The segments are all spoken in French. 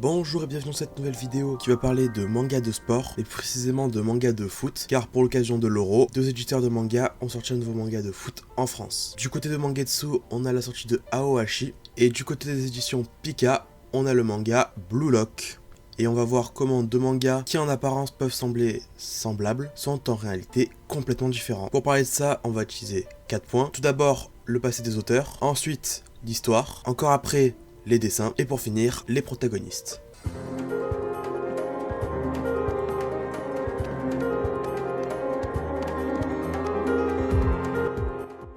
Bonjour et bienvenue dans cette nouvelle vidéo qui va parler de manga de sport, et précisément de manga de foot, car pour l'occasion de l'Euro, deux éditeurs de manga ont sorti un nouveau manga de foot en France. Du côté de Mangetsu, on a la sortie de Aoashi, et du côté des éditions Pika, on a le manga Blue Lock. Et on va voir comment deux mangas qui en apparence peuvent sembler semblables sont en réalité complètement différents. Pour parler de ça, on va utiliser 4 points. Tout d'abord, le passé des auteurs, ensuite l'histoire, encore après les dessins, et pour finir, les protagonistes.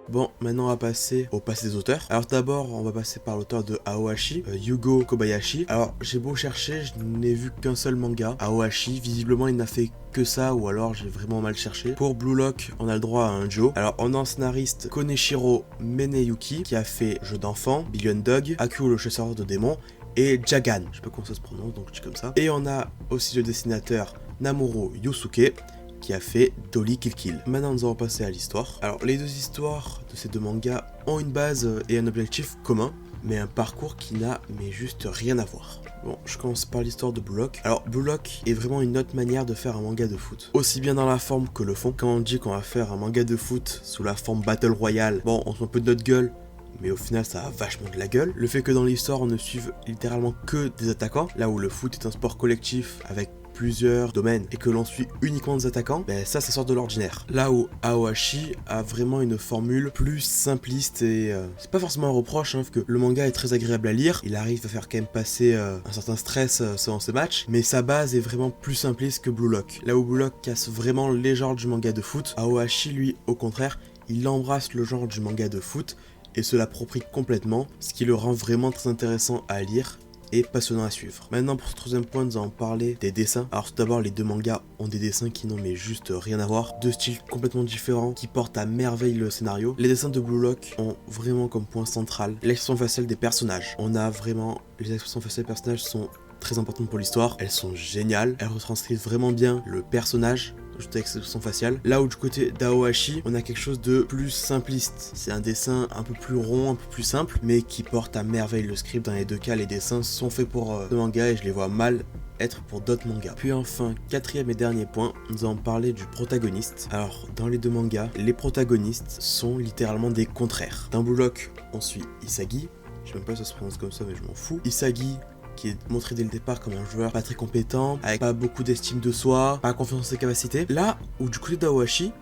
Bon, maintenant on va passer au passé des auteurs. Alors d'abord, on va passer par l'auteur de Aoashi, Yugo Kobayashi. Alors j'ai beau chercher, je n'ai vu qu'un seul manga, Aoashi. Visiblement il n'a fait que ça, ou alors j'ai vraiment mal cherché. Pour Blue Lock, on a le droit à un Joe. Alors on a un scénariste, Koneshiro Meneyuki, qui a fait Jeux d'enfants, Billion Dog, Aku le chasseur de démons, et Jagan. Je sais pas comment ça se prononce, donc je dis comme ça. Et on a aussi le dessinateur Namoro Yusuke, qui a fait Dolly Kill Kill. Maintenant nous allons passer à l'histoire. Alors les deux histoires de ces deux mangas ont une base et un objectif commun, mais un parcours qui n'a mais juste rien à voir. Bon, je commence par l'histoire de Blue Lock. Alors Blue Lock est vraiment une autre manière de faire un manga de foot, aussi bien dans la forme que le fond. Quand on dit qu'on va faire un manga de foot sous la forme Battle Royale, bon, on se met un peu de notre gueule, mais au final ça a vachement de la gueule. Le fait que dans l'histoire on ne suive littéralement que des attaquants, là où le foot est un sport collectif avec plusieurs domaines et que l'on suit uniquement des attaquants, ben ça sort de l'ordinaire. Là où Aoashi a vraiment une formule plus simpliste et c'est pas forcément un reproche, parce que le manga est très agréable à lire, il arrive à faire quand même passer un certain stress selon ses matchs, mais sa base est vraiment plus simpliste que Blue Lock. Là où Blue Lock casse vraiment les genres du manga de foot, Aoashi lui au contraire, il embrasse le genre du manga de foot et se l'approprie complètement, ce qui le rend vraiment très intéressant à lire et passionnant à suivre. Maintenant pour ce troisième point, nous allons parler des dessins. Alors tout d'abord, les deux mangas ont des dessins qui n'ont mais juste rien à voir, deux styles complètement différents qui portent à merveille le scénario. Les dessins de Blue Lock ont vraiment comme point central l'expression faciale des personnages. On a vraiment, les expressions faciales des personnages sont très importantes pour l'histoire, elles sont géniales, elles retranscrivent vraiment bien le personnage juste avec ses expressions faciales. Là où du côté d'Aoashi, on a quelque chose de plus simpliste. C'est un dessin un peu plus rond, un peu plus simple, mais qui porte à merveille le script. Dans les deux cas, les dessins sont faits pour le manga et je les vois mal être pour d'autres mangas. Puis enfin, quatrième et dernier point, nous allons parler du protagoniste. Alors, dans les deux mangas, les protagonistes sont littéralement des contraires. Dans Blue Lock, on suit Isagi. Je sais même pas si ça se prononce comme ça, mais je m'en fous. Isagi, qui est montré dès le départ comme un joueur pas très compétent, avec pas beaucoup d'estime de soi, pas confiance en ses capacités. Là où du côté d'Aoashi,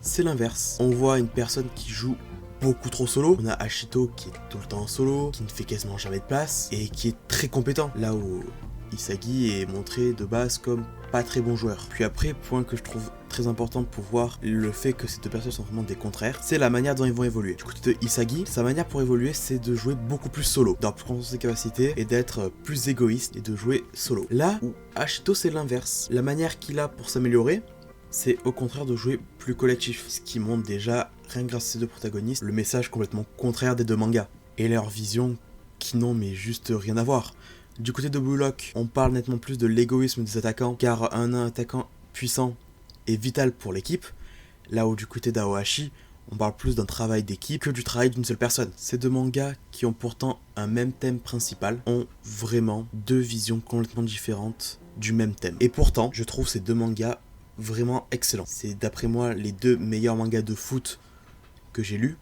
c'est l'inverse. On voit une personne qui joue beaucoup trop solo. On a Ashito qui est tout le temps en solo, qui ne fait quasiment jamais de place, et qui est très compétent. Là où Isagi est montré de base comme pas très bon joueur. Puis après, point que je trouve très important pour voir le fait que ces deux personnes sont vraiment des contraires, c'est la manière dont ils vont évoluer. Du côté de Isagi, sa manière pour évoluer, c'est de jouer beaucoup plus solo, d'avoir plus confiance en ses capacités et d'être plus égoïste et de jouer solo. Là où Ashito, c'est l'inverse. La manière qu'il a pour s'améliorer, c'est au contraire de jouer plus collectif, ce qui montre déjà, rien que grâce à ces deux protagonistes, le message complètement contraire des deux mangas et leur vision qui n'ont mais juste rien à voir. Du côté de Blue Lock, on parle nettement plus de l'égoïsme des attaquants, car un attaquant puissant est vital pour l'équipe, là où du côté d'Aoashi, on parle plus d'un travail d'équipe que du travail d'une seule personne. Ces deux mangas, qui ont pourtant un même thème principal, ont vraiment deux visions complètement différentes du même thème. Et pourtant, je trouve ces deux mangas vraiment excellents. C'est d'après moi les deux meilleurs mangas de foot que j'ai lus.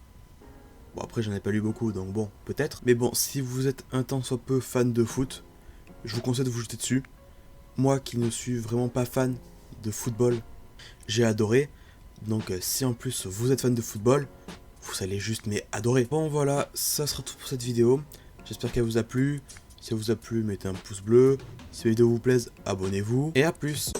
Bon, après j'en ai pas lu beaucoup, donc bon, peut-être. Mais bon, si vous êtes un tant soit peu fan de foot, je vous conseille de vous jeter dessus. Moi qui ne suis vraiment pas fan de football, j'ai adoré. Donc si en plus vous êtes fan de football, vous allez juste mais adorer. Bon voilà, ça sera tout pour cette vidéo. J'espère qu'elle vous a plu. Si elle vous a plu, mettez un pouce bleu. Si la vidéo vous plaise, abonnez-vous. Et à plus.